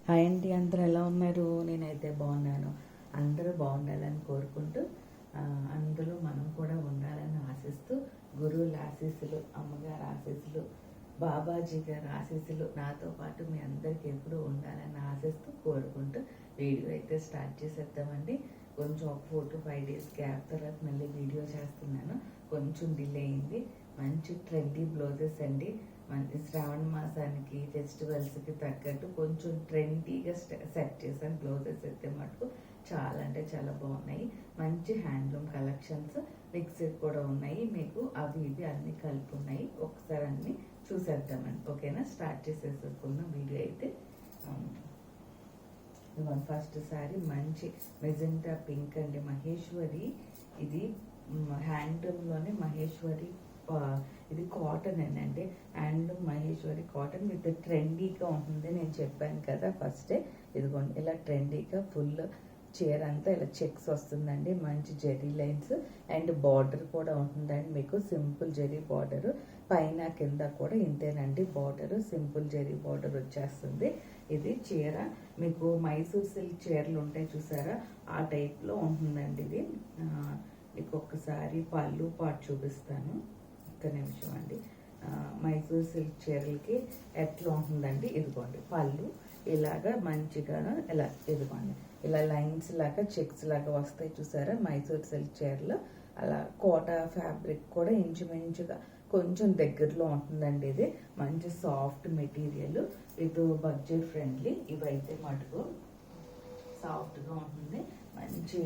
Hi అండి, అందరూ ఎలా ఉన్నారు? నేనైతే బాగున్నాను. అందరూ బాగుండాలని కోరుకుంటూ అందులో మనం కూడా ఉండాలని ఆశిస్తూ గురువుల ఆశీస్సులు, అమ్మగారి ఆశీస్సులు, బాబాజీ గారి ఆశీస్సులు నాతో పాటు మీ అందరికీ ఎప్పుడూ ఉండాలని ఆశిస్తూ కోరుకుంటూ వీడియో అయితే స్టార్ట్ చేసేద్దామండి. కొంచెం ఒక 4 to 5 days గ్యాప్ తర్వాత మళ్ళీ వీడియో చేస్తున్నాను. కొంచెం డిలే అయింది. మంచి ట్రెండీ బ్లౌజెస్ అండి. మన శ్రావణ మాసానికి ఫెస్టివల్స్కి తగ్గట్టు కొంచెం ట్రెండీగా సెట్ చేశాను. బ్లౌజెస్ అయితే మటుకు చాలా అంటే చాలా బాగున్నాయి. మంచి హ్యాండ్లూమ్ కలెక్షన్స్ మిక్స్డ్ కూడా ఉన్నాయి. మీకు అవి ఇవి అన్నీ కలిపి ఉన్నాయి. ఒకసారి అన్నీ చూసేద్దామండి. ఓకేనా, స్టార్ట్ చేసేసుకున్న వీడియో అయితే. ఫస్ట్ సారీ మంచి మెజెంటా పింక్ అండి, మహేశ్వరి. ఇది హ్యాండ్లూమ్లోనే మహేశ్వరి. ఇది కాటన్ అండి, హ్యాండ్లూమ్ మహేశ్వరి కాటన్ విత్ ట్రెండీగా ఉంటుంది. నేను చెప్పాను కదా ఫస్టే. ఇదిగోండి ఇలా ట్రెండీగా ఫుల్ చీర అంతా ఇలా చెక్స్ వస్తుందండి. మంచి జెరీ లైన్స్ అండ్ బార్డర్ కూడా ఉంటుందండి. మీకు సింపుల్ జెరీ బార్డర్ పైన కింద కూడా ఇంతేనండి. బార్డర్ సింపుల్ జెరీ బార్డర్ వచ్చేస్తుంది. ఇది చీర మీకు మైసూర్ సిల్క్ చీరలు ఉంటాయి చూసారా, ఆ టైప్లో ఉంటుందండి. ఇది మీకు ఒక్కసారి పళ్ళు పాటు చూపిస్తాను. ఒక్క నిమిషం అండి. మైసూర్ సిల్క్ చీరలకి ఎట్లా ఉంటుందండి, ఇదిగోండి పళ్ళు ఇలాగా మంచిగా ఇలా ఇదిగోండి ఇలా లైన్స్ లాగా చెక్స్ లాగా వస్తాయి చూసారా మైసూర్ సిల్క్ చీరలు. అలా కోటా ఫ్యాబ్రిక్ కూడా ఇంచుమించుగా కొంచెం దగ్గరలో ఉంటుందండి. ఇది మంచి soft material with budget friendly. ఇవైతే మటుకు సాఫ్ట్గా ఉంటుంది. మంచి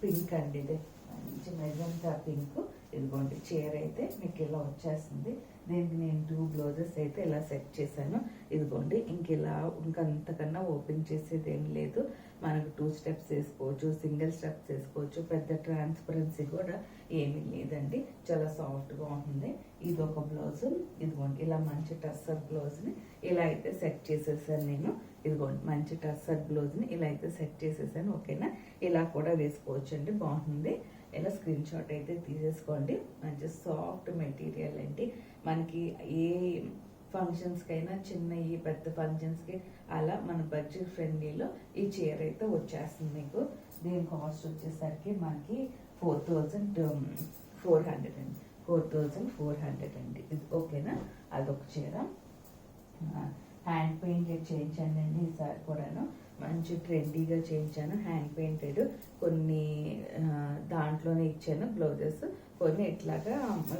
పింక్ అండి, ఇది మంచి మెజంతా పింక్. ఇదిగోండి చీర అయితే మీకు ఇలా వచ్చేస్తుంది. దీనికి నేను 2 బ్లౌజెస్ అయితే ఇలా సెట్ చేశాను. ఇదిగోండి ఇంకంతకన్నా ఓపెన్ చేసేది ఏం లేదు. మనకు 2 స్టెప్స్ వేసుకోవచ్చు, సింగిల్ స్టెప్స్ వేసుకోవచ్చు. పెద్ద ట్రాన్స్పరెన్సీ కూడా ఏమీ లేదండి. చాలా సాఫ్ట్గా ఉంటుంది. ఇది ఒక బ్లౌజ్. ఇదిగోండి ఇలా మంచి టస్సర్ బ్లౌజ్ని ఇలా అయితే సెట్ చేసేసాను నేను. ఇదిగోండి మంచి టస్సర్ బ్లౌజ్ని ఇలా అయితే సెట్ చేసేసాను. ఓకేనా, ఇలా కూడా వేసుకోవచ్చు అండి, బాగుంటుంది. ఇలా స్క్రీన్ షాట్ అయితే తీసేసుకోండి. మంచి సాఫ్ట్ మెటీరియల్ అండి. మనకి ఏ ఫంక్షన్స్కైనా చిన్నవి పెద్ద ఫంక్షన్స్కి అలా మన బడ్జెట్ ఫ్రెండ్లీలో ఈ చీర అయితే వచ్చేస్తుంది మీకు. దీని కాస్ట్ వచ్చేసరికి మనకి 4,400 అండి. 4,400 అండి. ఇది ఓకేనా. అదొక చీర హ్యాండ్ పెయింటెడ్ చేయించాను అండి ఈసారి కూడాను. మంచి ట్రెండీగా చేయించాను హ్యాండ్ పెయింటెడ్. కొన్ని దాంట్లోనే ఇచ్చాను బ్లౌజెస్, కొన్ని ఇట్లాగా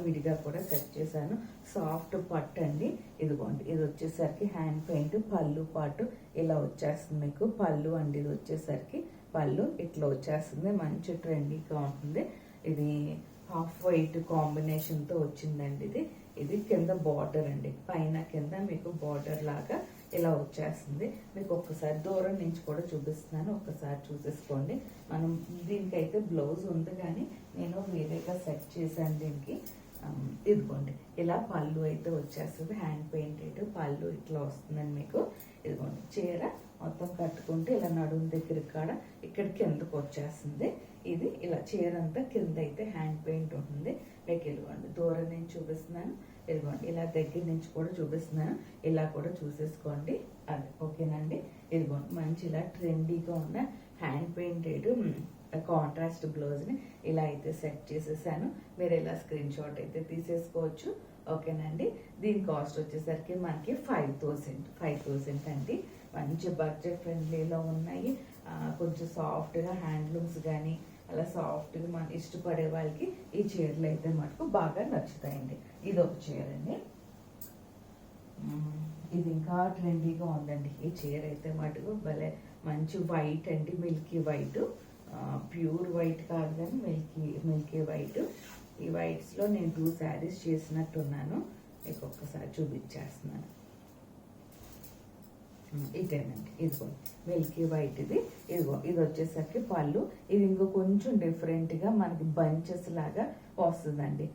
విడిగా కూడా సెట్ చేశాను. సాఫ్ట్ పట్టు అండి. ఇదిగోండి ఇది వచ్చేసరికి హ్యాండ్ పెయింట్. పళ్ళు పాటు ఇలా వచ్చేస్తుంది మీకు. పళ్ళు అండి ఇది వచ్చేసరికి పళ్ళు ఇట్లా వచ్చేస్తుంది. మంచి ట్రెండీగా ఉంటుంది. ఇది హాఫ్ వైట్ కాంబినేషన్తో వచ్చిందండి. ఇది కింద బార్డర్ అండి, పైన కింద మీకు బార్డర్ లాగా ఇలా వచ్చేస్తుంది. మీకు ఒక్కసారి దూరం నుంచి కూడా చూపిస్తున్నాను, ఒక్కసారి చూసేసుకోండి. మనం దీనికైతే బ్లౌజ్ ఉంది కానీ నేను వేరేగా సెట్ చేశాను దీనికి. ఇదిగోండి ఇలా పళ్ళు అయితే వచ్చేస్తుంది. హ్యాండ్ పెయింటెడ్ పళ్ళు ఇట్లా వస్తుందండి మీకు. ఇదిగోండి చీర మొత్తం కట్టుకుంటే ఇలా నడుము దగ్గర కాడ ఇక్కడ కిందకు వచ్చేస్తుంది. ఇది ఇలా చీర అంతా కింద అయితే హ్యాండ్ పెయింట్ ఉంటుంది మీకు. ఇదిగోండి దూరం నుంచి చూపిస్తున్నాను, ఇదిగోండి ఇలా దగ్గర నుంచి కూడా చూపిస్తున్నాను. ఇలా కూడా చూసేసుకోండి. అది ఓకేనండి. ఇదిగోండి మంచి ఇలా ట్రెండీగా ఉన్న హ్యాండ్ పెయింటెడ్ కాంట్రాస్ట్ బ్లౌజ్ని ఇలా అయితే సెట్ చేసేసాను. మీరు ఇలా స్క్రీన్ షాట్ అయితే తీసేసుకోవచ్చు. ఓకేనండి. దీని కాస్ట్ వచ్చేసరికి మనకి 5,000 అండి. మంచి బడ్జెట్ ఫ్రెండ్లీలో ఉన్నాయి. కొంచెం సాఫ్ట్గా హ్యాండ్లూమ్స్ కానీ అలా సాఫ్ట్గా మనం ఇష్టపడే వాళ్ళకి ఈ చీరలు అయితే మటుకు బాగా నచ్చుతాయండి. ఇది ఒక చీర అండి. ఇది ఇంకా ట్రెండీగా ఉందండి. ఈ చీర అయితే మటుకు భలే మంచి వైట్ అండి, మిల్కీ వైట్. ప్యూర్ వైట్ కాదు కానీ మిల్కీ వైట్. ఈ వైట్స్లో నేను 2 శారీస్ చేసినట్టున్నాను. మీకు ఒక్కసారి చూపించేస్తున్నాను. ఇదేనండి, ఇదిగో మిల్కీ వైట్. ఇదిగో ఇది వచ్చేసరికి పళ్ళు. ఇది ఇంకో కొంచెం డిఫరెంట్గా మనకి బంచెస్ లాగా వస్తుందండి.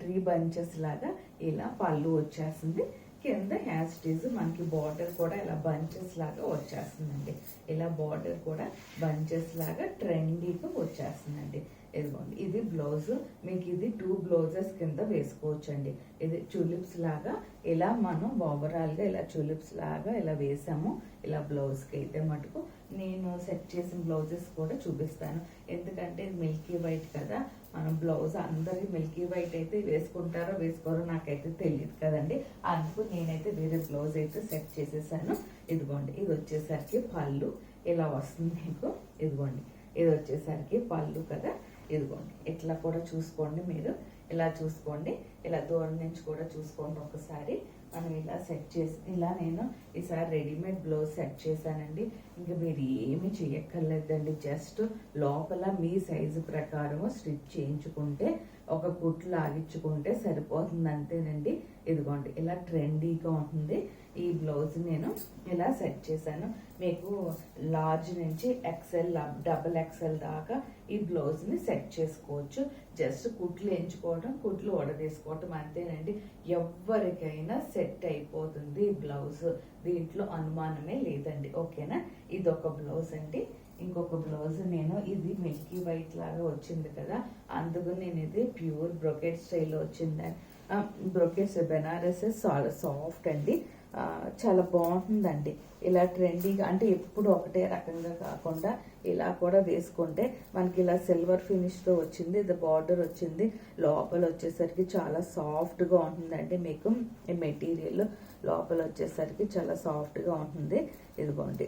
ట్రీ బంచెస్ లాగా ఇలా పళ్ళు వచ్చేస్తుంది. కింద హ్యాస్టీజ్ మనకి బార్డర్ కూడా ఇలా బంచెస్ లాగా వచ్చేస్తుందండి. ఇలా బార్డర్ కూడా బంచెస్ లాగా ట్రెండీగా వచ్చేస్తుందండి. ఇదిగోండి ఇది బ్లౌజ్. మీకు ఇది 2 బ్లౌజెస్ కింద వేసుకోవచ్చండి. ఇది చులిప్స్ లాగా ఇలా మనం ఓవరాల్గా ఇలా చులిప్స్ లాగా ఇలా వేసాము. ఇలా బ్లౌజ్కి అయితే మటుకు నేను సెట్ చేసిన బ్లౌజెస్ కూడా చూపిస్తాను. ఎందుకంటే ఇది మిల్కీ వైట్ కదా, మనం బ్లౌజ్ అందరి మిల్కీ వైట్ అయితే వేసుకుంటారో వేసుకోరో నాకైతే తెలియదు కదండి. అందుకు నేనైతే వేరే బ్లౌజ్ అయితే సెట్ చేసేసాను. ఇదిగోండి ఇది వచ్చేసరికి పళ్ళు ఇలా వస్తుంది మీకు. ఇదిగోండి ఇది వచ్చేసరికి పళ్ళు కదా. ఇదిగోండి ఇట్లా కూడా చూసుకోండి, మీరు ఇలా చూసుకోండి, ఇలా దూరం నుంచి కూడా చూసుకోండి ఒకసారి. మనం ఇలా సెట్ చేసి ఇలా నేను ఈసారి రెడీమేడ్ బ్లౌజ్ సెట్ చేశానండి. ఇంకా మీరు ఏమి చేయక్కర్లేదండి, జస్ట్ లోపల మీ సైజు ప్రకారం స్టిచ్ చేయించుకుంటే ఒక కుట్లు లాగించుకుంటే సరిపోతుంది అంతేనండి. ఇదిగోండి ఇలా ట్రెండీగా ఉంటుంది ఈ బ్లౌజ్. నేను ఇలా సెట్ చేశాను. మీకు లార్జ్ నుంచి ఎక్సెల్ డబుల్ ఎక్సెల్ దాకా ఈ బ్లౌజ్ని సెట్ చేసుకోవచ్చు. జస్ట్ కుట్లు ఎంచుకోవడం, కుట్లు వడదీసుకోవటం అంతేనండి. ఎవరికైనా సెట్ అయిపోతుంది ఈ బ్లౌజ్, దీంట్లో అనుమానమే లేదండి. ఓకేనా, ఇదొక బ్లౌజ్ అండి. ఇంకొక బ్లౌజ్ నేను ఇది మిల్కీ వైట్ లాగా వచ్చింది కదా, అందుకు నేను ఇది ప్యూర్ బ్రొకెట్ స్టైల్లో వచ్చిందని. బ్రొకెట్స్ బెనారస్ చాలా సాఫ్ట్ అండి, చాలా బాగుంటుందండి. ఇలా ట్రెండీగా అంటే ఎప్పుడు ఒకటే రకంగా కాకుండా ఇలా కూడా వేసుకుంటే మనకి ఇలా సిల్వర్ ఫినిష్తో వచ్చింది. ఇది బార్డర్ వచ్చింది, లోపల వచ్చేసరికి చాలా సాఫ్ట్గా ఉంటుందండి. మీకు ఈ మెటీరియల్ లోపల వచ్చేసరికి చాలా సాఫ్ట్గా ఉంటుంది. ఇదిగోండి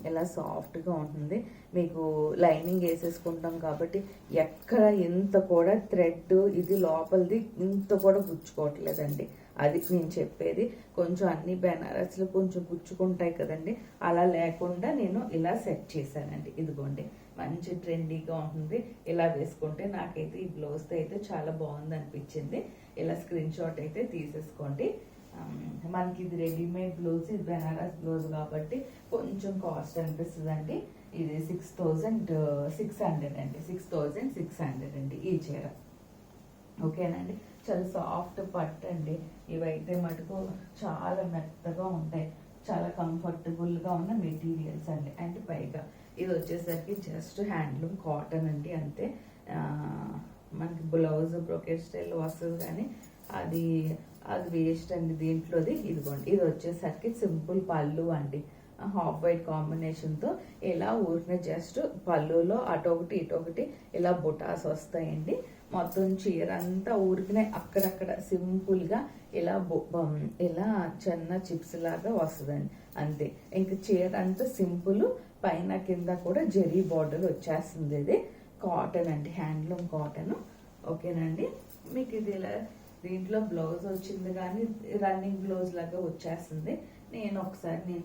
ఇలా సాఫ్ట్గా ఉంటుంది. మీకు లైనింగ్ వేసేసుకుంటాం కాబట్టి ఎక్కడ ఇంత కూడా థ్రెడ్ ఇది లోపలిది ఇంత కూడా గుచ్చుకోవట్లేదండి. అది నేను చెప్పేది. కొంచెం అన్ని బెనారస్లు కొంచెం గుచ్చుకుంటాయి కదండి, అలా లేకుండా నేను ఇలా సెట్ చేశానండి. ఇదిగోండి మంచి ట్రెండీగా ఉంటుంది. ఇలా వేసుకుంటే నాకైతే ఈ బ్లౌజ్తో అయితే చాలా బాగుంది అనిపించింది. ఇలా స్క్రీన్ షాట్ అయితే తీసేసుకోండి. మనకి ఇది రెడీమేడ్ బ్లౌజ్, ఇది బెనారస్ బ్లౌజ్ కాబట్టి కొంచెం కాస్ట్ అనిపిస్తుంది అండి. ఇది 6,600 అండి, 6,600 అండి ఈ చీర. ఓకేనండి, చాలా సాఫ్ట్ పట్టు అండి. ఇవైతే మటుకు చాలా మెత్తగా ఉంటాయి, చాలా కంఫర్టబుల్గా ఉన్న మెటీరియల్స్ అండి. అండ్ పైగా ఇది వచ్చేసరికి జస్ట్ హ్యాండ్లూమ్ కాటన్ అండి అంతే. మనకి బ్లౌజ్ బ్రొకెట్ స్టైల్ వస్తుంది కానీ అది వేస్ట్ అండి దీంట్లోది. ఇదిగోండి ఇది వచ్చేసరికి సింపుల్ పళ్ళు అండి, హాఫ్ వైట్ కాంబినేషన్తో ఇలా ఊరిన జస్ట్ పళ్ళులో అటొకటి ఇటొకటి ఇలా బుటాస్ వస్తాయండి. మొత్తం చీర అంతా ఊరికినే అక్కడక్కడ సింపుల్గా ఇలా ఇలా చిన్న చిప్స్ లాగా వస్తుందండి అంతే. ఇంక చీర అంతా సింపుల్, పైన కింద కూడా జరీ బార్డర్ వచ్చేస్తుంది. ఇది కాటన్ అండి, హ్యాండ్లూమ్ కాటన్. ఓకేనండి, మీకు ఇది ఇలా దీంట్లో బ్లౌజ్ వచ్చింది కానీ రన్నింగ్ బ్లౌజ్ లాగా వచ్చేస్తుంది. నేను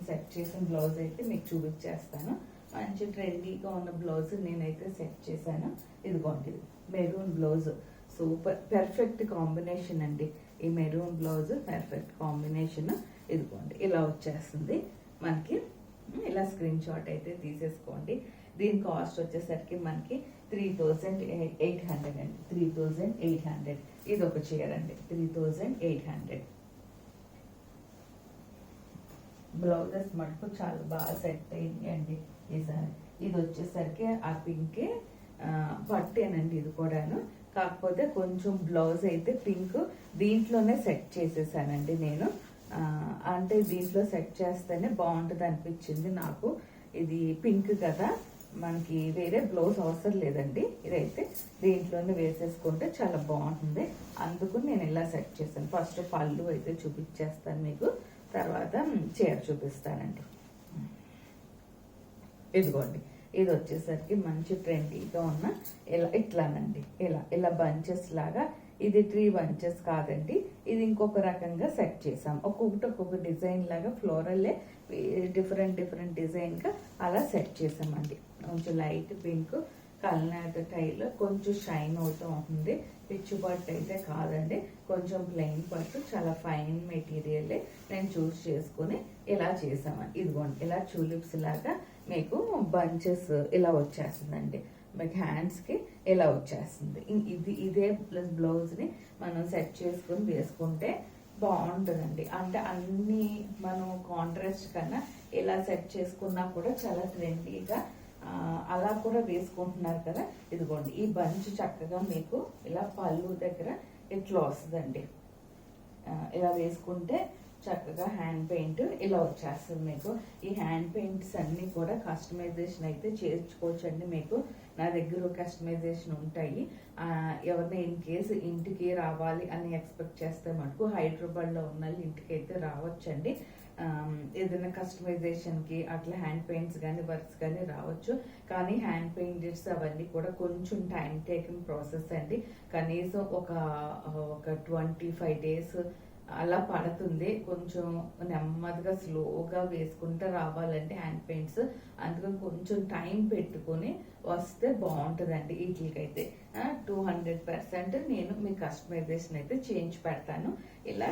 సెట్ చేసిన బ్లౌజ్ అయితే మీకు చూపించేస్తాను. మంచి ట్రెండీగా ఉన్న బ్లౌజ్ నేనైతే సెట్ చేశాను. ఇదిగోండి maroon blouse, super perfect combination అండి. ఈ మెరూన్ బ్లౌజ్ పర్ఫెక్ట్ కాంబినేషన్. ఇదిగోండి ఇలా వచ్చేస్తుంది మనకి. ఇలా స్క్రీన్ షాట్ అయితే తీసేసుకోండి. దీని కాస్ట్ వచ్చేసరికి మనకి 3,800 అండి, 3,800. ఇది ఒక చీర అండి, 3,800. బ్లౌజెస్ మటుకు చాలా బాగా సెట్ అయింది అండి ఈసారి. ఇది వచ్చేసరికి ఆ పింకే పట్టేనండి ఇది కూడాను. కాకపోతే కొంచెం బ్లౌజ్ అయితే పింక్ దీంట్లోనే సెట్ చేసేసానండి నేను. అంటే దీంట్లో సెట్ చేస్తేనే బాగుంటుంది అనిపించింది నాకు. ఇది పింక్ కదా, మనకి వేరే బ్లౌజ్ అవసరం లేదండి. ఇదైతే దీంట్లోనే వేసేసుకుంటే చాలా బాగుంటుంది, అందుకు నేను ఇలా సెట్ చేశాను. ఫస్ట్ పళ్ళు అయితే చూపించేస్తాను మీకు, తర్వాత చీర చూపిస్తానండి. ఇదిగోండి ఇది వచ్చేసరికి మంచి ట్రెండీగా ఉన్న ఇట్లానండి, ఇలా బంచెస్ లాగా. ఇది 3 బంచెస్ కాదండి, ఇది ఇంకొక రకంగా సెట్ చేసాం. ఒక్కొక్క డిజైన్ లాగా ఫ్లోరల్లే డిఫరెంట్ డిజైన్గా అలా సెట్ చేసామండి. కొంచెం లైట్ పింక్ కల్నాథ్ టైల్, కొంచెం షైన్ అవుతూ ఉంటుంది. పిచ్చు పట్టు అయితే కాదండి, కొంచెం ప్లెయిన్ పట్టు, చాలా ఫైన్ మెటీరియల్ నేను చూస్ చేసుకుని ఇలా చేసామని. ఇదిగోండి ఇలా ట్యూలిప్స్ లాగా మీకు బంచెస్ ఇలా వచ్చేస్తుందండి. మీకు హ్యాండ్స్కి ఇలా వచ్చేస్తుంది. ఇదే ప్లస్ బ్లౌజ్ని మనం సెట్ చేసుకుని వేసుకుంటే బాగుంటుందండి. అంటే అన్ని మనం కాంట్రాస్ట్ కన్నా ఇలా సెట్ చేసుకున్నా కూడా చాలా ట్రెండీగా అలా కూడా వేసుకుంటున్నారు కదా, ఇదిగోండి ఈ బంచ్ చక్కగా మీకు ఇలా పళ్ళు దగ్గర ఇట్లా వస్తుందండి. ఇలా వేసుకుంటే చక్కగా హ్యాండ్ పెయింట్ ఇలా వచ్చేస్తుంది మీకు. ఈ హ్యాండ్ పెయింట్స్ అన్నీ కూడా కస్టమైజేషన్ అయితే చేసుకోవచ్చండి. మీకు నా దగ్గర కస్టమైజేషన్ ఉంటాయి. ఎవరిని ఇన్ కేసు ఇంటికి రావాలి అని ఎక్స్పెక్ట్ చేస్తే మటుకు హైదరాబాద్లో ఉన్న ఇంటికి అయితే రావచ్చండి. ఏదైనా కస్టమైజేషన్కి అట్లా హ్యాండ్ పెయింట్స్ కానీ వర్క్స్ కానీ రావచ్చు. కానీ హ్యాండ్ పెయింటర్స్ అవన్నీ కూడా కొంచెం టైం టేకింగ్ ప్రాసెస్ అండి. కనీసం ఒక 25 days అలా పడుతుంది. కొంచెం నెమ్మదిగా స్లోగా వేసుకుంటూ రావాలంటే హ్యాండ్ పెయింట్స్. అందుకని కొంచెం టైం పెట్టుకొని వస్తే బాగుంటుందండి. వీటికైతే 200% నేను మీ కస్టమైజేషన్ అయితే చేయించి పెడతాను. ఇలా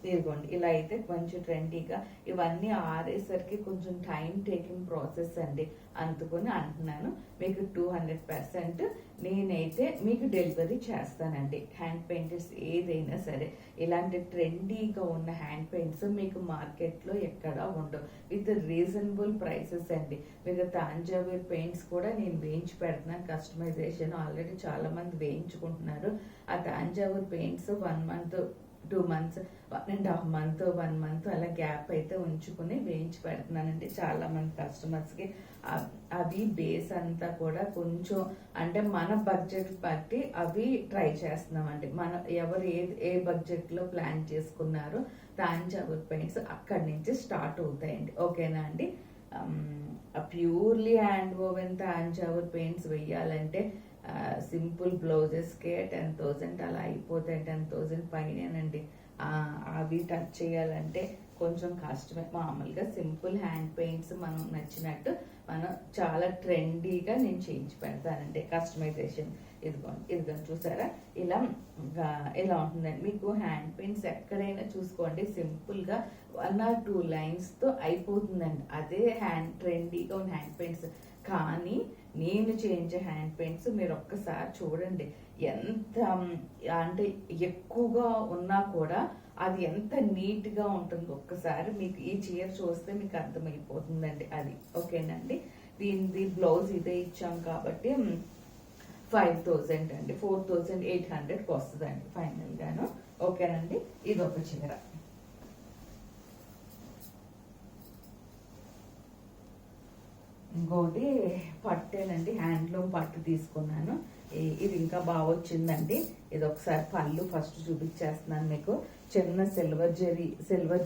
ఇదిగోండి, ఇలా అయితే కొంచెం ట్రెండీగా ఇవన్నీ ఆరేసరికి కొంచెం టైం టేకింగ్ ప్రాసెస్ అండి. అందుకని అంటున్నాను, మీకు 200% నేనైతే మీకు డెలివరీ చేస్తానండి. హ్యాండ్ పెయింటర్స్ ఏదైనా సరే ఇలాంటి ట్రెండీగా ఉన్న హ్యాండ్ పెయింట్స్ మీకు మార్కెట్లో ఎక్కడా ఉండవు, విత్ రీజనబుల్ ప్రైసెస్ అండి. మీకు తాంజావూర్ పెయింట్స్ కూడా నేను వేయించి పెడుతున్నాను. కస్టమైజేషన్ ఆల్రెడీ చాలా మంది వేయించుకుంటున్నారు. ఆ Thanjavur paints 1 month 2 months 1.5 month 1 month అలా గ్యాప్ అయితే ఉంచుకుని వేయించి పెడుతున్నానండి చాలా మంది కస్టమర్స్కి. అవి బేస్ అంతా కూడా కొంచెం అంటే మన బడ్జెట్ బట్టి అవి ట్రై చేస్తున్నామండి. ఎవరు ఏ బడ్జెట్లో ప్లాన్ చేసుకున్నారో తాంజావూర్ పెయింట్స్ అక్కడి నుంచి స్టార్ట్ అవుతాయండి. ఓకేనా అండి? Purely hand woven Thanjavur paints వేయాలంటే సింపుల్ బ్లౌజెస్కే 10,000 అలా అయిపోతాయి. 10,000 పైనేనండి. అవి టచ్ చేయాలంటే కొంచెం కష్టమే. మామూలుగా సింపుల్ హ్యాండ్ పెయింట్స్ మనం నచ్చినట్టు మనం చాలా ట్రెండీగా నేను చేయించి పెడతానండి కస్టమైజేషన్. ఇదిగోండి చూసారా, ఇలా ఉంటుందండి. మీకు హ్యాండ్ పెయింట్స్ ఎక్కడైనా చూసుకోండి, సింపుల్గా 1 or 2 lines అయిపోతుందండి. అదే ట్రెండీగా ఉన్న హ్యాండ్ పెయింట్స్. కానీ నేను చేయించే హ్యాండ్ పెయింట్స్ మీరు ఒక్కసారి చూడండి, ఎంత అంటే ఎక్కువగా ఉన్నా కూడా అది ఎంత నీట్గా ఉంటుందో ఒక్కసారి మీకు ఈ చీర చూస్తే మీకు అర్థమైపోతుందండి అది. ఓకేనండి? దీని బ్లౌజ్ ఇదే ఇచ్చాం కాబట్టి 5,000 అండి, 4,800కి వస్తుందండి ఫైనల్గాను. ఓకేనండి? ఇది ఒక చీర. ఇంకోటి పట్టేనండి, హ్యాండ్లూమ్ పట్టు తీసుకున్నాను. ఇది ఇంకా బాగా వచ్చిందండి. ఇది ఒకసారి పళ్ళు ఫస్ట్ చూపించేస్తున్నాను మీకు. చిన్న సిల్వర్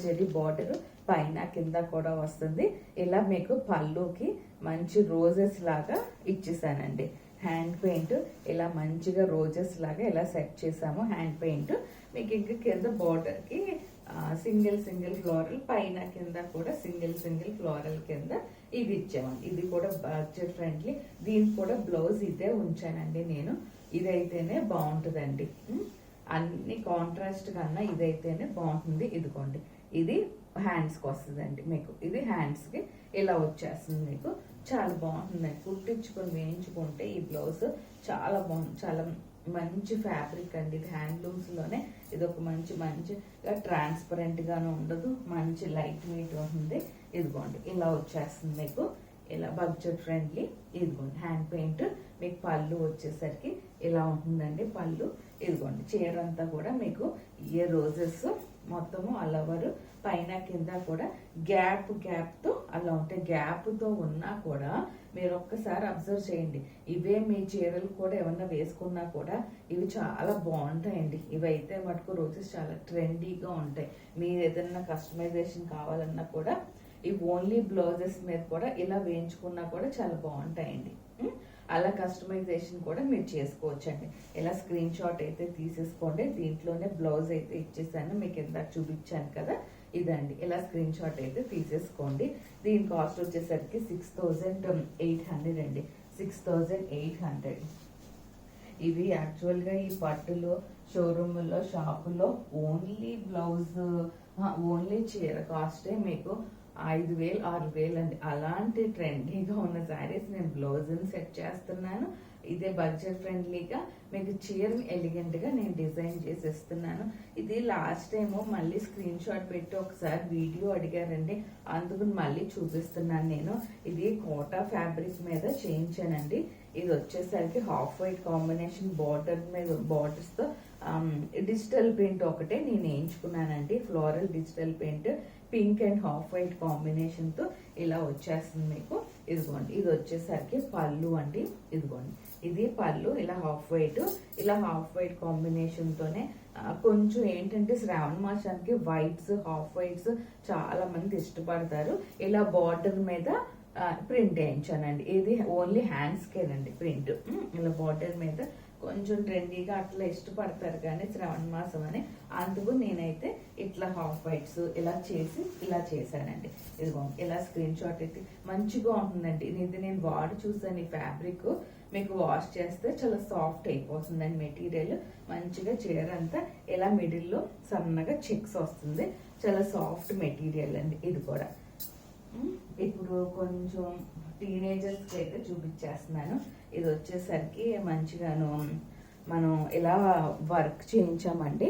జెరీ బార్డర్ పైన కింద కూడా వస్తుంది. ఇలా మీకు పళ్ళుకి మంచి రోజెస్ లాగా ఇచ్చేసానండి. హ్యాండ్ పెయింట్ ఇలా మంచిగా రోజెస్ లాగా ఇలా సెట్ చేసాము. హ్యాండ్ పెయింట్ మీకు ఇంకా కింద బార్డర్కి సింగిల్ ఫ్లోరల్, పైన కింద కూడా సింగిల్ ఫ్లోరల్ కింద ఇది ఇచ్చామండి. ఇది కూడా బడ్జెట్ ఫ్రెండ్లీ. దీనికి కూడా బ్లౌజ్ ఇదే ఉంచానండి నేను. ఇదైతేనే బాగుంటుందండి. అన్ని కాంట్రాస్ట్ కన్నా ఇదైతేనే బాగుంటుంది. ఇదిగోండి, ఇది హ్యాండ్స్కి వస్తుందండి మీకు. ఇది హ్యాండ్స్కి ఇలా వచ్చేస్తుంది మీకు. చాలా బాగుంటుందండి. కుట్టించుకొని వేయించుకుంటే ఈ బ్లౌజ్ చాలా బాగుంది. చాలా మంచి ఫ్యాబ్రిక్ అండి. ఇది హ్యాండ్లూమ్స్లోనే. ఇది ఒక మంచిగా ట్రాన్స్పరెంట్గానే ఉండదు, మంచి లైట్ వెయిట్ ఉంటుంది. ఇదిగోండి ఇలా వచ్చేస్తుంది మీకు. ఇలా బడ్జెట్ ఫ్రెండ్లీ. ఇదిగోండి హ్యాండ్ పెయింట్. మీకు పళ్ళు వచ్చేసరికి ఇలా ఉంటుందండి పళ్ళు. ఇదిగోండి చీర అంతా కూడా మీకు ఏ రోజెస్ మొత్తము అలవరు, పైన కింద కూడా గ్యాప్తో అలా ఉంటాయి. గ్యాప్తో ఉన్నా కూడా మీరు ఒక్కసారి అబ్జర్వ్ చేయండి. ఇవే మీ చీరలు కూడా ఏమన్నా వేసుకున్నా కూడా ఇవి చాలా బాగుంటాయండి. ఇవైతే మటుకు రోజెస్ చాలా ట్రెండీగా ఉంటాయి. మీరు ఏదైనా కస్టమైజేషన్ కావాలన్నా కూడా ఈ ఓన్లీ బ్లౌజెస్ మీద కూడా ఇలా వేయించుకున్నా కూడా చాలా బాగుంటాయండి. అలా కస్టమైజేషన్ కూడా మీరు చేసుకోవచ్చండి. ఇలా స్క్రీన్ షాట్ అయితే తీసేసుకోండి. దీంట్లోనే బ్లౌజ్ అయితే ఇచ్చేసాను, మీకు ఇందాక చూపించాను కదా, ఇదండి. ఇలా స్క్రీన్ షాట్ అయితే తీసేసుకోండి. దీని కాస్ట్ వచ్చేసరికి 6,800 అండి. 6,800. ఇవి యాక్చువల్గా ఈ పట్టులో షోరూముల్లో షాపుల్లో ఓన్లీ బ్లౌజ్ ఓన్లీ చీర కాస్టే మీకు 5,000 6,000 అండి. అలాంటి ట్రెండీగా ఉన్న శారీస్ నేను బ్లౌజ్ని సెట్ చేస్తున్నాను. ఇదే బడ్జెట్ ఫ్రెండ్లీగా మీకు చీరని ఎలిగెంట్గా నేను డిజైన్ చేసి ఇస్తున్నాను. ఇది లాస్ట్ టైం మళ్ళీ స్క్రీన్ షాట్ పెట్టి ఒకసారి వీడియో అడిగారండి, అందుకు మళ్ళీ చూపిస్తున్నాను నేను. ఇది కోటా ఫ్యాబ్రిక్ మీద చేయించానండి. ఇది వచ్చేసరికి హాఫ్ వైట్ కాంబినేషన్ బార్డర్ మీద బార్డర్స్తో డిజిటల్ పెయింట్ ఒకటే నేను వేయించుకున్నానండి. Floral digital paint pink and half white కాంబినేషన్తో ఇలా వచ్చేస్తుంది మీకు. ఇదిగోండి, ఇది వచ్చేసరికి పళ్ళు అండి. ఇదిగోండి, ఇది పళ్ళు ఇలా హాఫ్ వైట్ కాంబినేషన్తోనే కొంచెం ఏంటంటే శ్రావణ మాసానికి వైట్స్ హాఫ్ వైట్స్ చాలా మంది ఇష్టపడతారు. ఇలా బార్డర్ మీద ప్రింట్ వేయించానండి. ఇది ఓన్లీ హ్యాండ్స్కేనండి ప్రింట్. ఇలా బార్డర్ మీద కొంచెం ట్రెండీగా అట్లా ఇష్టపడతారు కానీ శ్రావణ మాసం అని, అందుకు నేనైతే ఇట్లా హాఫ్ వైట్స్ ఇలా చేసి ఇలా చేశానండి. ఇదిగో ఇలా స్క్రీన్ షాట్ అయితే మంచిగా ఉంటుందండి. ఇది నేను వాడి చూసాను. ఈ ఫ్యాబ్రిక్ మీకు వాష్ చేస్తే చాలా సాఫ్ట్ అయిపోతుందండి. మెటీరియల్ మంచిగా చీర అంతా ఇలా మిడిల్లో సన్నగా చెక్స్ వస్తుంది. చాలా సాఫ్ట్ మెటీరియల్ అండి ఇది కూడా. ఇప్పుడు కొంచెం టీనేజర్స్కి అయితే చూపించేస్తున్నాను. ఇది వచ్చేసరికి మంచిగాను మనం ఇలా వర్క్ చేయించామండి.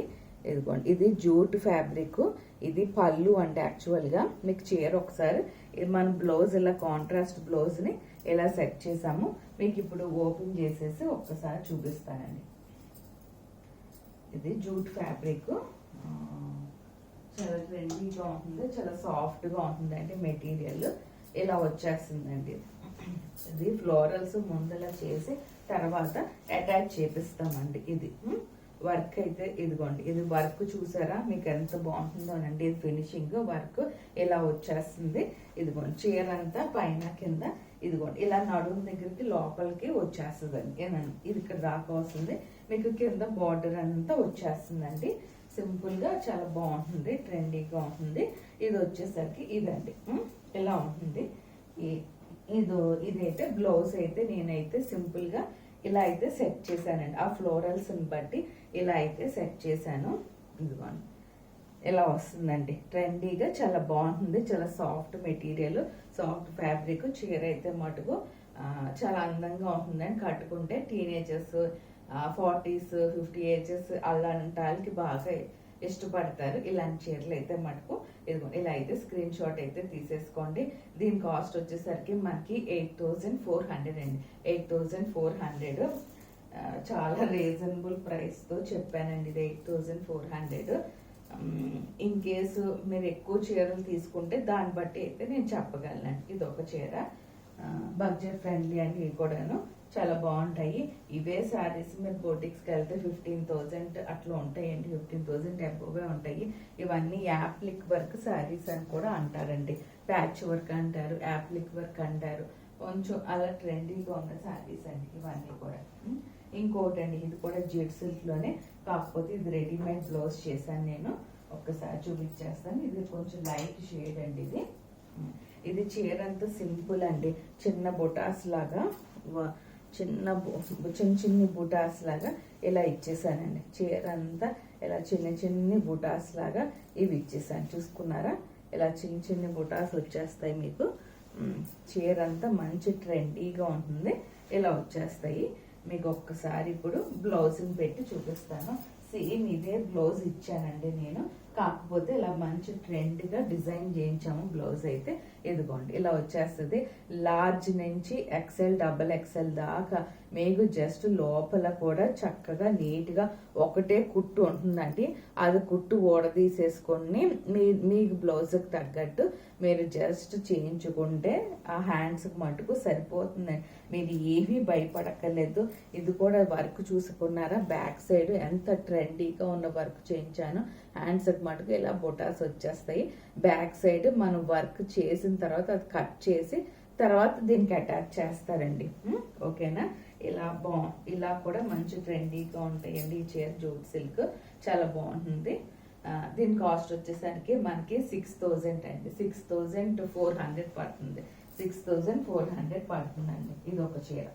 ఇదిగోండి, ఇది జూట్ ఫ్యాబ్రిక్. ఇది పళ్ళు అంటే యాక్చువల్గా మీకు చీర ఒకసారి మన బ్లౌజ్ ఇలా కాంట్రాస్ట్ బ్లౌజ్ని ఇలా సెట్ చేసాము. మీకు ఇప్పుడు ఓపెన్ చేసేసి ఒక్కసారి చూపిస్తానండి. ఇది జూట్ ఫ్యాబ్రిక్ చాలా ట్రెండీగా ఉంటుంది, చాలా సాఫ్ట్గా ఉంటుందండి. మెటీరియల్ ఇలా వచ్చేస్తుందండి. ఇది ఫ్లోరల్స్ ముందల చేసి తర్వాత అటాచ్ చేపిస్తామండి. ఇది వర్క్ అయితే ఇదిగోండి, ఇది వర్క్ చూసారా మీకు ఎంత బాగుంటుందోనండి. ఇది ఫినిషింగ్ వర్క్ ఇలా వచ్చేస్తుంది. ఇదిగోండి, చీర అంతా పైన కింద ఇదిగోండి ఇలా నడుము దగ్గరికి లోపలికి వచ్చేస్తుందండి. ఇది ఇక్కడ దాకా వస్తుంది. మీకు కింద బార్డర్ అంతా వచ్చేస్తుందండి. సింపుల్ గా చాలా బాగుంటుంది, ట్రెండీగా ఉంటుంది. ఇది వచ్చేసరికి ఇదండి ఇలా ఉంటుంది. ఇదైతే బ్లౌజ్ అయితే నేనైతే సింపుల్ గా ఇలా అయితే సెట్ చేశానండి. ఆ ఫ్లోరల్స్ ని బట్టి ఇలా అయితే సెట్ చేశాను. ఇదిగోండి ఇలా వస్తుందండి. ట్రెండీగా చాలా బాగుంటుంది. చాలా సాఫ్ట్ మెటీరియల్, సాఫ్ట్ ఫ్యాబ్రిక్. చీర అయితే మటుకు చాలా అందంగా ఉంటుందండి. కట్టుకుంటే టీనేజర్స్ 40s 50 ఏజెస్ అలాంటి వాళ్ళకి బాగా ఇష్టపడతారు ఇలాంటి చీరలు అయితే మటుకు. ఇదిగో ఇలా అయితే స్క్రీన్ షాట్ అయితే తీసేసుకోండి. దీని కాస్ట్ వచ్చేసరికి మనకి 8400 అండి. 8400 చాలా రీజనబుల్ ప్రైస్ తో చెప్పానండి. ఇది 8400. ఇన్ కేసు మీరు ఎక్కువ చీరలు తీసుకుంటే దాన్ని బట్టి అయితే నేను చెప్పగలను. ఇది ఒక చీర బడ్జెట్ ఫ్రెండ్లీ అండి. ఇవి కూడాను చాలా బాగుంటాయి. ఇవే శారీస్ మీరు బోటిక్స్కి వెళ్తే 15,000 అట్లా ఉంటాయండి. 15,000 అబోవే ఉంటాయి. ఇవన్నీ యాప్లిక్ వర్క్ శారీస్ అని కూడా అంటారండి. ప్యాచ్ వర్క్ అంటారు, యాప్లిక్ వర్క్ అంటారు. కొంచెం అలా ట్రెండీగా ఉన్న శారీస్ అండి ఇవన్నీ కూడా. ఇంకోటి అండి, ఇది కూడా జెట్ సిల్క్ లోనే, కాకపోతే ఇది రెడీమేడ్ బ్లౌజ్ చేశాను నేను. ఒక్కసారి చూపించేస్తాను. ఇది కొంచెం లైట్ షేడ్ అండి. ఇది చీర అంతా సింపుల్ అండి. చిన్న బొటాస్ లాగా చిన్న చిన్ని బుటాస్ లాగా ఇలా ఇచ్చేసానండి. చీర అంతా ఇలా చిన్ని బుటాస్ లాగా ఇవి ఇచ్చేసాను. చూసుకున్నారా? ఇలా చిన్ని బుటాస్ వచ్చేస్తాయి మీకు. చీర అంతా మంచి ట్రెండీగా ఉంటుంది. ఇలా వచ్చేస్తాయి మీకు. ఒక్కసారి ఇప్పుడు బ్లౌజ్ని పెట్టి చూపిస్తాను. సేమ్ ఇదే బ్లౌజ్ ఇచ్చానండి నేను, కాకపోతే ఇలా మంచి ట్రెండ్గా డిజైన్ చేయించాము బ్లౌజ్ అయితే. ఇదిగోండి ఇలా వచ్చేస్తుంది. లార్జ్ నుంచి XL XXL దాకా మీకు జస్ట్ లోపల కూడా చక్కగా నీట్గా ఒకటే కుట్టు ఉంటుందండి. అది కుట్టు ఊడదీసేసుకొని మీకు బ్లౌజ్కి తగ్గట్టు మీరు జస్ట్ చేయించుకుంటే ఆ హ్యాండ్స్కి మటుకు సరిపోతుంది. మీరు ఏమీ భయపడక్కర్లేదు. ఇది కూడా వర్క్ చూసుకున్నారా? బ్యాక్ సైడ్ ఎంత ట్రెండీగా ఉన్న వర్క్ చేయించాను. హ్యాండ్స్కి మటుకు ఇలా బొటాస్ వచ్చేస్తాయి. బ్యాక్ సైడ్ మనం వర్క్ చేసిన తర్వాత అది కట్ చేసి తర్వాత దీనికి అటాచ్ చేస్తారండి. ఓకేనా? ఇలా కూడా మంచి ట్రెండీగా ఉంటాయండి ఈ చీర. జూట్ సిల్క్ చాలా బాగుంటుంది. దీని కాస్ట్ వచ్చేసరికి మనకి 6,000 అండి. 6,400 పడుతుంది. 6,400 పడుతుందండి ఇది ఒక చీర.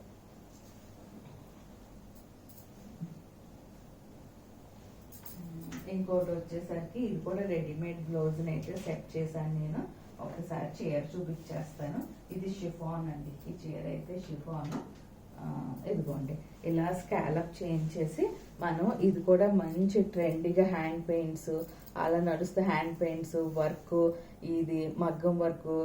ఇంకోటి వచ్చేసరికి ఇది కూడా రెడీమేడ్ బ్లౌజ్ అయితే సెట్ చేశాను నేను. ఒకసారి చీర చూపించేస్తాను. ఇది షిఫాన్ అండి. ఈ చీర అయితే షిఫాన్ ఇదిగోండి ఇలా స్కాలప్ చేయించేసి మనం ఇది కూడా మంచి ట్రెండీగా హ్యాండ్ పెయింట్స్ అలా నడుస్తే హ్యాండ్ పెయింట్స్ వర్క్, ఇది మగ్గం వర్క్,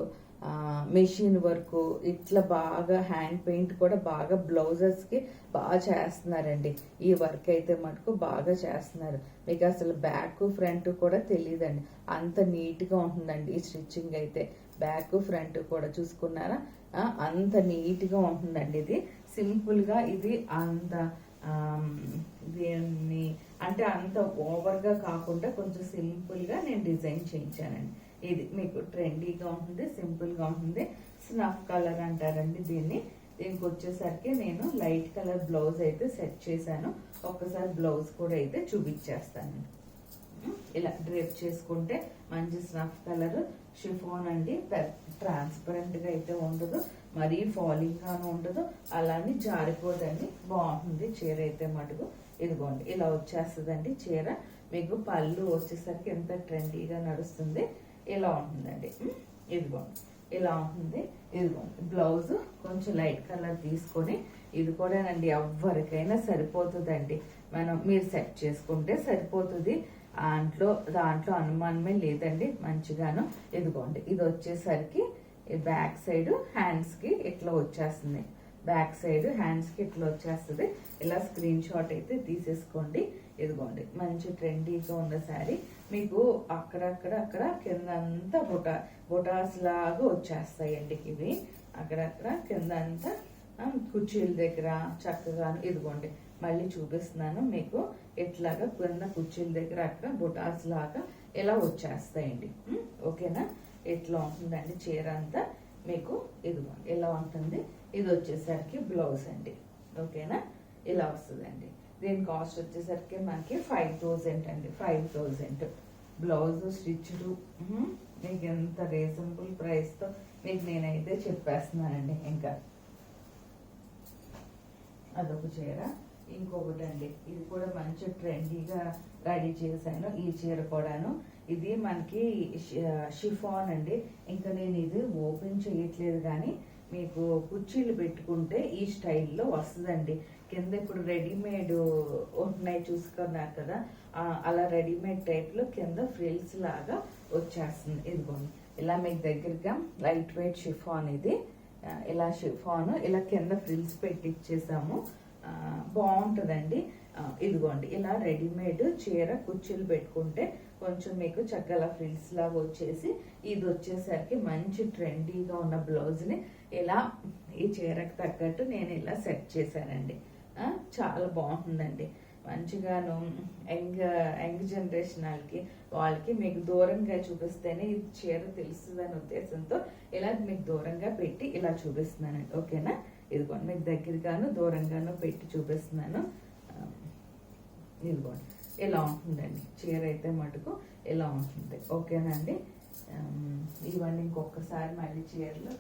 మెషిన్ వర్క్, ఇట్లా బాగా హ్యాండ్ పెయింట్ కూడా బాగా బ్లౌజెస్కి బాగా చేస్తున్నారండి. ఈ వర్క్ అయితే మటుకు బాగా చేస్తున్నారు. మీకు అసలు బ్యాక్ ఫ్రంట్ కూడా తెలియదండి, అంత నీట్గా ఉంటుందండి ఈ స్టిచ్చింగ్ అయితే. బ్యాక్ ఫ్రంట్ కూడా చూసుకున్నారా, అంత నీట్గా ఉంటుందండి. ఇది సింపుల్గా, ఇది అంత దీన్ని అంటే అంత ఓవర్గా కాకుండా కొంచెం సింపుల్గా నేను డిజైన్ చేయించానండి. ఇది మీకు ట్రెండీగా ఉంటుంది, సింపుల్గా ఉంటుంది. స్నఫ్ కలర్ అంటారండి దీన్ని. దీనికి వచ్చేసరికి నేను లైట్ కలర్ బ్లౌజ్ అయితే సెట్ చేశాను. ఒక్కసారి బ్లౌజ్ కూడా అయితే చూపించేస్తాను. ఇలా డ్రేప్ చేసుకుంటే మంచి స్నఫ్ కలర్ షిఫాన్ అండి. ట్రాన్స్పరెంట్గా అయితే ఉండదు, మరీ ఫాలింగ్ గాను ఉండదు, అలానే జారిపోదండి. బాగుంటుంది చీర అయితే మటుకు. ఇదిగోండి ఇలా వచ్చేస్తుందండి చీర. మీకు పళ్ళు వచ్చేసరికి ఎంత ట్రెండీగా నడుస్తుంది, ఇలా ఉంటుందండి. ఇదిగోండి ఇలా ఉంటుంది. ఇదిగోండి బ్లౌజ్ కొంచెం లైట్ కలర్ తీసుకొని, ఇది కూడానండి ఎవరికైనా సరిపోతుందండి. మీరు సెట్ చేసుకుంటే సరిపోతుంది, దాంట్లో అనుమానమే లేదండి. మంచిగాను ఇదిగోండి ఇది వచ్చేసరికి బ్యాక్ సైడ్ హ్యాండ్స్కి ఇట్లా వచ్చేస్తుంది. బ్యాక్ సైడ్ హ్యాండ్స్కి ఇట్లా వచ్చేస్తుంది. ఇలా స్క్రీన్ షాట్ అయితే తీసేసుకోండి. ఇదిగోండి మంచి ట్రెండీగా ఉన్న శారీ. మీకు అక్కడ కింద అంతా బొటాస్ లాగా వచ్చేస్తాయండి ఇవి. అక్కడక్కడ కింద అంతా కుర్చీల దగ్గర చక్కగాను. ఇదిగోండి మళ్ళీ చూపిస్తున్నాను మీకు. ఇట్లాగా కింద కుర్చీల దగ్గర అక్కడ బొటాస్ లాగా ఇలా వచ్చేస్తాయండి. ఓకేనా, ఇట్లా ఉంటుందండి చీర అంతా మీకు. ఇదిగోండి ఇలా ఉంటుంది. ఇది వచ్చేసరికి బ్లౌజ్ అండి. ఓకేనా, ఇలా వస్తుందండి. దీని కాస్ట్ వచ్చేసరికి మనకి 5000 అండి. 5000 బ్లౌజ్ స్టిచ్డ్. మీకు ఎంత రీజనబుల్ ప్రైస్తో మీకు నేనైతే చెప్పేస్తున్నానండి. ఇంకా అదొక చీర. ఇంకొకటి అండి, ఇది కూడా మంచి ట్రెండీగా రెడీ చేశాను. ఈ చీర కూడాను ఇది మనకి షిఫాన్ అండి. ఇంకా నేను ఇది ఓపెన్ చేయట్లేదు, కానీ మీకు కుర్చీలు పెట్టుకుంటే ఈ స్టైల్లో వస్తుందండి. కింద ఇప్పుడు రెడీమేడ్ ఉన్నాయి చూసుకున్నారు కదా, అలా రెడీమేడ్ టైప్లో కింద ఫ్రిల్స్ లాగా వచ్చేస్తుంది. ఇదిగోండి ఇలా మీకు దగ్గరగా లైట్ వెయిట్ షిఫాన్. ఇది ఇలా షిఫాన్ ఇలా కింద ఫ్రిల్స్ పెట్టి ఇచ్చేసాము. బాగుంటుందండి. ఇదిగోండి ఇలా రెడీమేడ్ చీర కుర్చీలు పెట్టుకుంటే కొంచెం మీకు చక్కగా ఫ్రిల్స్ లాగా వచ్చేసి, ఇది వచ్చేసరికి మంచి ట్రెండీగా ఉన్న బ్లౌజ్ని ఇలా ఈ చీరకు తగ్గట్టు నేను ఇలా సెట్ చేశానండి. చాలా బాగుంటుందండి. మంచిగాను యంగ్ జనరేషన్ వాళ్ళకి మీకు దూరంగా చూపిస్తేనే ఇది చీర తెలుస్తుందనే ఉద్దేశంతో ఇలా మీకు దూరంగా పెట్టి ఇలా చూపిస్తున్నానండి. ఓకేనా, ఇదిగోండి మీకు దగ్గరగాను దూరంగాను పెట్టి చూపిస్తున్నాను. ఇదిగోండి ఇలా ఉంటుందండి చీర అయితే మటుకు ఇలా ఉంటుంది. ఓకేనండి, ఇవన్నీ ఇంకొకసారి మళ్ళీ చీరలు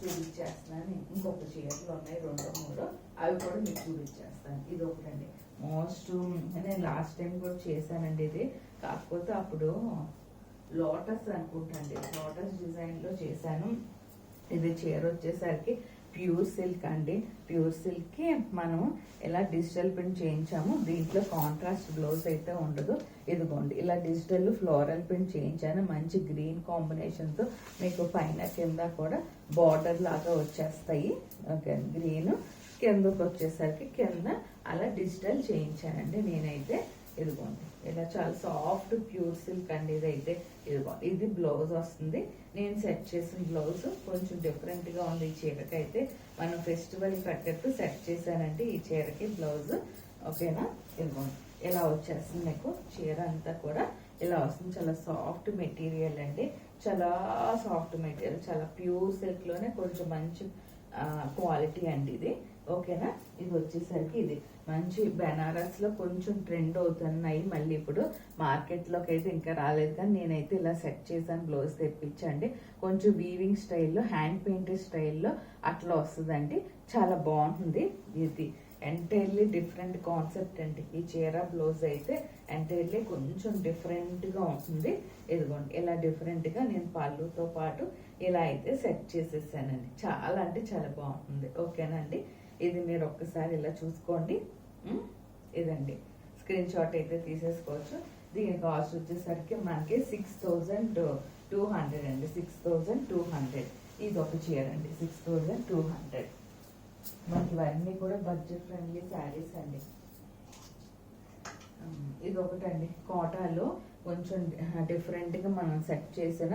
చూపించేస్తున్నాను. ఇంకొక చీరలు ఉన్నాయి 2-3, అవి కూడా మీకు చూపించేస్తాను. ఇది ఒకటండి మోస్ట్, నేను లాస్ట్ టైం కూడా చేశానండి ఇది. కాకపోతే అప్పుడు లోటస్ అనుకుంటాండి, లోటస్ డిజైన్లో చేశాను. ఇది చీర వచ్చేసరికి ప్యూర్ సిల్క్ అండి. ప్యూర్ సిల్క్కి మనం ఇలా డిజిటల్ ప్రింట్ చేయించాము. దీంట్లో కాంట్రాస్ట్ బ్లౌజ్ అయితే ఉండదు. ఇదిగోండి ఇలా డిజిటల్ ఫ్లోరల్ ప్రింట్ చేయించాను. మంచి గ్రీన్ కాంబినేషన్తో మీకు పైన కింద కూడా బార్డర్ లాగా వచ్చేస్తాయి. ఓకే, గ్రీన్ కిందకు వచ్చేసరికి కింద అలా డిజిటల్ చేయించానండి నేనైతే. ఇదిగోండి ఇలా చాలా సాఫ్ట్ ప్యూర్ సిల్క్ అండి ఇదైతే. ఇదిగోండి ఇది బ్లౌజ్ వస్తుంది. నేను సెట్ చేసిన బ్లౌజ్ కొంచెం డిఫరెంట్గా ఉంది ఈ చీరకి అయితే. మనం ఫెస్టివల్ తగ్గట్టు సెట్ చేశానండి ఈ చీరకి బ్లౌజ్. ఓకేనా, ఇదిగోండి ఇలా వచ్చేస్తుంది మీకు చీర అంతా కూడా ఇలా వస్తుంది. చాలా సాఫ్ట్ మెటీరియల్ అండి, చాలా సాఫ్ట్ మెటీరియల్, చాలా ప్యూర్ సిల్క్లోనే కొంచెం మంచి క్వాలిటీ అండి ఇది. ఓకేనా, ఇది వచ్చేసరికి ఇది మంచి బెనారస్లో కొంచెం ట్రెండ్ అవుతున్నాయి మళ్ళీ ఇప్పుడు మార్కెట్లోకి అయితే ఇంకా రాలేదు, కానీ నేనైతే ఇలా సెట్ చేశాను. బ్లౌజ్ తెప్పించండి, కొంచెం వీవింగ్ స్టైల్లో హ్యాండ్ పెయింటెడ్ స్టైల్లో అట్లా వస్తుందండి. చాలా బాగుంటుంది. ఇది ఎంటైర్లీ డిఫరెంట్ కాన్సెప్ట్ అండి. ఈ చీర బ్లౌజ్ అయితే ఎంటైర్లీ కొంచెం డిఫరెంట్గా ఉంటుంది. ఇదిగోండి ఇలా డిఫరెంట్గా నేను పళ్ళుతో పాటు ఇలా అయితే సెట్ చేసేసానండి. చాలా అంటే చాలా బాగుంటుంది. ఓకేనండి, ఇది మీరు ఒక్కసారి ఇలా చూసుకోండి. ఇదండి స్క్రీన్ షాట్ అయితే తీసేసుకోవచ్చు. దీని కాస్ట్ వచ్చేసరికి మనకి 6200 అండి. 6200. ఇది ఒక చీర అండి, 6200. మనకి ఇవన్నీ కూడా బడ్జెట్ ఫ్రెండ్లీ శారీస్ అండి. ఇది ఒకటండి, కోటాలో కొంచెం డిఫరెంట్గా మనం సెట్ చేసిన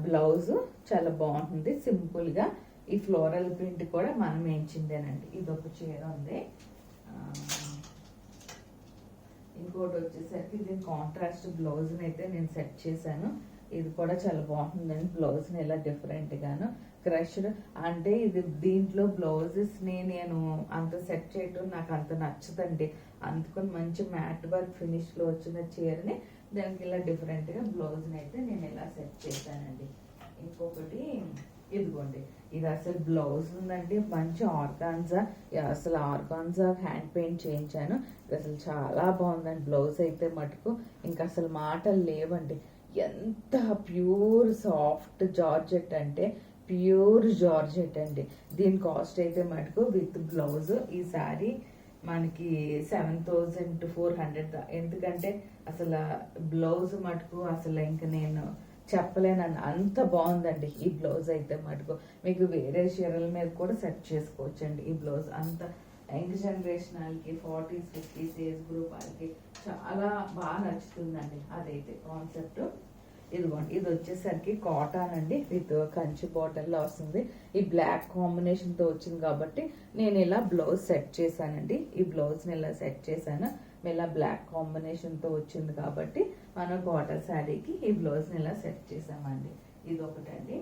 బ్లౌజ్ చాలా బాగుంటుంది. సింపుల్గా ఈ ఫ్లోరల్ ప్రింట్ కూడా మనం వేయించిందేనండి. ఇది ఒక చీర ఉంది. ఇంకోటి వచ్చేసరికి దీని కాంట్రాస్ట్ బ్లౌజ్ని అయితే నేను సెట్ చేశాను. ఇది కూడా చాలా బాగుంటుందండి. బ్లౌజ్ని ఇలా డిఫరెంట్గాను క్రష్డ్ అంటే ఇది దీంట్లో బ్లౌజెస్ని నేను అంత సెట్ చేయటం నాకు అంత నచ్చదండి. అందుకని మంచి మ్యాట్ వర్క్ ఫినిష్లో వచ్చిన చీరని దానికి ఇలా డిఫరెంట్గా బ్లౌజ్ని అయితే నేను ఇలా సెట్ చేశానండి. ఇంకొకటి ఇదిగోండి, ఇది అసలు బ్లౌజ్ ఉందండి, మంచి ఆర్గాన్జా, అసలు ఆర్గాన్జా హ్యాండ్ పెయింట్ చేయించాను. ఇది అసలు చాలా బాగుందండి బ్లౌజ్ అయితే మటుకు ఇంకా అసలు మాటలు లేవండి. ఎంత ప్యూర్ సాఫ్ట్ జార్జెట్ అంటే ప్యూర్ జార్జెట్ అండి. దీని కాస్ట్ అయితే మటుకు విత్ బ్లౌజ్ ఈ సారీ మనకి 7400. ఎందుకంటే అసలు బ్లౌజ్ మటుకు అసలు ఇంక నేను చెప్పలేనని అంత బాగుందండి ఈ బ్లౌజ్ అయితే మటుకు. మీకు వేరే చీరల మీద కూడా సెట్ చేసుకోవచ్చండి ఈ బ్లౌజ్. అంత యంగ్ జనరేషన్ వాళ్ళకి 40s 50s ఏజ్ గ్రూప్ వాళ్ళకి చాలా బాగా నచ్చుతుందండి అదైతే కాన్సెప్ట్. ఇదిగోండి, ఇది వచ్చేసరికి కాటన్ అండి, విత్ కంచి బాటిల్లో వస్తుంది. ఈ బ్లాక్ కాంబినేషన్తో వచ్చింది కాబట్టి నేను ఇలా బ్లౌజ్ సెట్ చేశానండి. ఈ బ్లౌజ్ని ఇలా సెట్ చేశాను. ఇలా బ్లాక్ కాంబినేషన్తో వచ్చింది కాబట్టి మనం కాటన్ శారీకి ఈ బ్లౌజ్ని ఇలా సెట్ చేసామండి. ఇది ఒకటండి.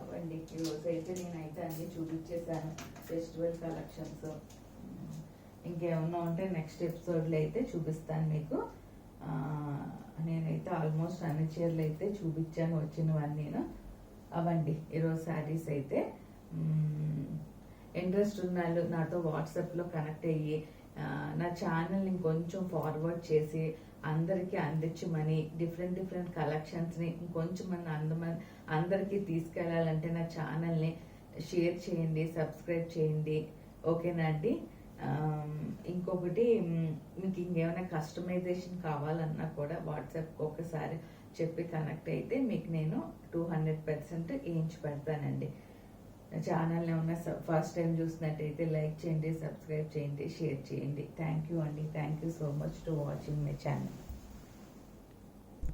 అవండి ఈరోజు అయితే నేనైతే అన్ని చూపించేశాను ఫెస్టివల్ కలెక్షన్స్. ఇంకేమన్నా ఉంటే నెక్స్ట్ ఎపిసోడ్లో అయితే చూపిస్తాను మీకు. నేనైతే ఆల్మోస్ట్ అన్ని చీరలు అయితే చూపించాను వచ్చినవన్నీ. అవండి ఈరోజు శారీస్ అయితే. ఇంట్రెస్ట్ ఉన్న వాళ్ళు నాతో వాట్సాప్లో కనెక్ట్ అయ్యి నా ఛానల్ని ఇంకొంచెం ఫార్వర్డ్ చేసి అందరికీ అందించమని, డిఫరెంట్ కలెక్షన్స్ని ఇంకొంచెం అందరికీ తీసుకెళ్ళాలంటే నా ఛానల్ని షేర్ చేయండి, సబ్స్క్రైబ్ చేయండి. ఓకేనా అండి? ఇంకొకటి, మీకు ఇంకేమైనా కస్టమైజేషన్ కావాలన్నా కూడా వాట్సాప్ ఒకసారి చెప్పి కనెక్ట్ అయితే మీకు నేను 200% వేయించి పెడతానండి. ఛానల్ని ఏమన్నా ఫస్ట్ టైం చూసినట్టయితే లైక్ చేయండి, సబ్స్క్రైబ్ చేయండి, షేర్ చేయండి. థ్యాంక్ యూ అండి. Thank you so much to watching my channel.